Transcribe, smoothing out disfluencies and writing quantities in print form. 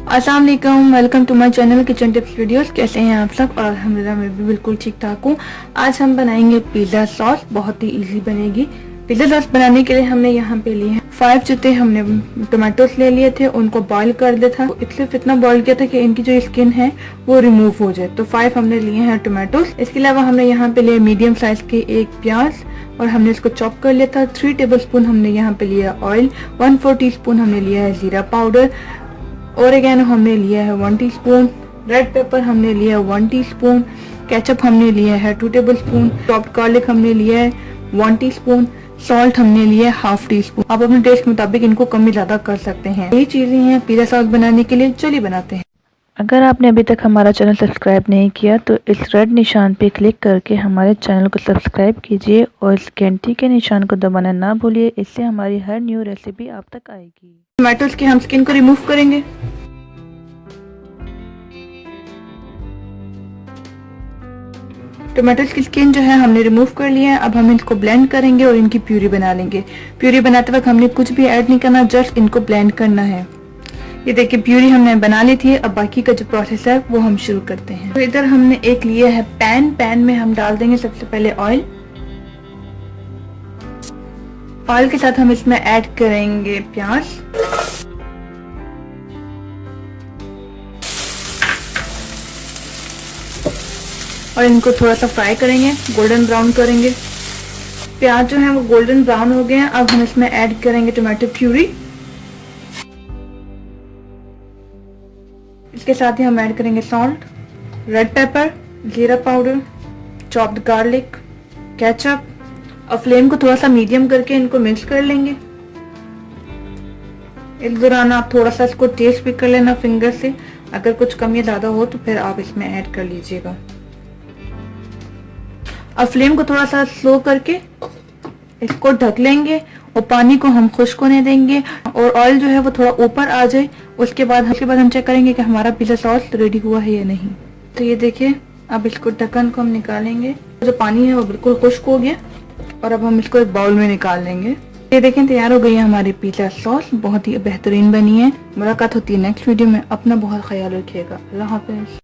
अस्सलाम वालेकुम, welcome to my channel kitchen tips videos. कैसे हैं आप सब? और अल्हम्दुलिल्लाह मैं भी बिल्कुल ठीक ठाक हूँ। आज हम बनाएंगे पिज़्ज़ा सॉस। बहुत ही इजी बनेगी। पिज़्ज़ा सॉस बनाने के लिए हमने यहाँ पे लिए हैं 5 जो थे हमने टोमेटोस ले लिए थे, उनको बॉईल कर दिया था। सिर्फ इतना बॉईल किया था कि इनकी जो स्किन है वो रिमूव हो जाए। तो 5 हमने लिए हैं टोमेटोस। इसके अलावा हमने यहाँ पे लिए मीडियम साइज के एक प्याज और हमने इसको चॉप कर लिया था। 3 टेबलस्पून हमने यहाँ पे लिया ऑयल, 1/4 टीस्पून हमने लिया है जीरा पाउडर, ओरिगैनो हमने लिया है 1 टीस्पून, रेड पेपर हमने लिया है 1 टीस्पून, केचप हमने लिया है 2 टेबलस्पून, चॉप्ड गार्लिक हमने लिया है 1 टीस्पून, सॉल्ट हमने लिया है हाफ टी स्पून। आप अपने टेस्ट के मुताबिक इनको कम ज्यादा कर सकते हैं। ये चीजें हैं पिज़्ज़ा सॉस बनाने के लिए। चलिए बनाते हैं। अगर आपने अभी तक हमारा चैनल सब्सक्राइब नहीं किया तो इस रेड निशान पे क्लिक करके हमारे चैनल को सब्सक्राइब कीजिए और इस घंटी के निशान को दबाना ना भूलिए। इससे हमारी हर न्यू रेसिपी आप तक आएगी। टमाटोस की हम स्किन को रिमूव करेंगे। टमाटोस की स्किन जो है हमने रिमूव कर लिया है। अब हम इसको ब्लेंड करेंगे और इनकी प्यूरी बना लेंगे। प्यूरी बनाते वक्त हमने कुछ भी ऐड नहीं करना, जस्ट इनको ब्लेंड करना है। ये देखिए प्यूरी हमने बना ली थी। अब बाकी का जो प्रोसेस है वो हम शुरू करते हैं। तो इधर हमने एक लिया है पैन में हम डाल देंगे सबसे पहले ऑयल। ऑयल के साथ हम इसमें ऐड करेंगे प्याज, और इनको थोड़ा सा फ्राई करेंगे, गोल्डन ब्राउन करेंगे। प्याज जो है वो गोल्डन ब्राउन हो गए हैं। अब हम इसमें ऐड करेंगे टमाटो प्यूरी। इसके साथ ही हम ऐड करेंगे सॉल्ट, रेड पेपर, जीरा पाउडर, चॉप्ड गार्लिक, केचप। और फ्लेम को थोड़ा सा मीडियम करके इनको मिक्स कर लेंगे। इस दौरान आप थोड़ा सा इसको टेस्ट भी कर लेना फिंगर से। अगर कुछ कम या ज्यादा हो तो फिर आप इसमें ऐड कर लीजिएगा। अब फ्लेम को थोड़ा सा स्लो करके इसको ढक लेंगे और पानी को हम खुश्क होने देंगे और ऑयल जो है वो थोड़ा ऊपर आ जाए। उसके बाद हम चेक करेंगे कि हमारा पिज़्ज़ा सॉस रेडी हुआ है या नहीं। तो ये देखिए, अब इसको ढक्कन को हम निकालेंगे। जो पानी है वो बिल्कुल खुश्क हो गया और अब हम इसको एक बाउल में निकाल लेंगे। ये देखें, तैयार हो गई है हमारी पिज़्ज़ा सॉस। बहुत ही बेहतरीन बनी है। मुलाकात होती है नेक्स्ट वीडियो में। अपना बहुत ख्याल रखिएगा। अल्लाह हाफिज।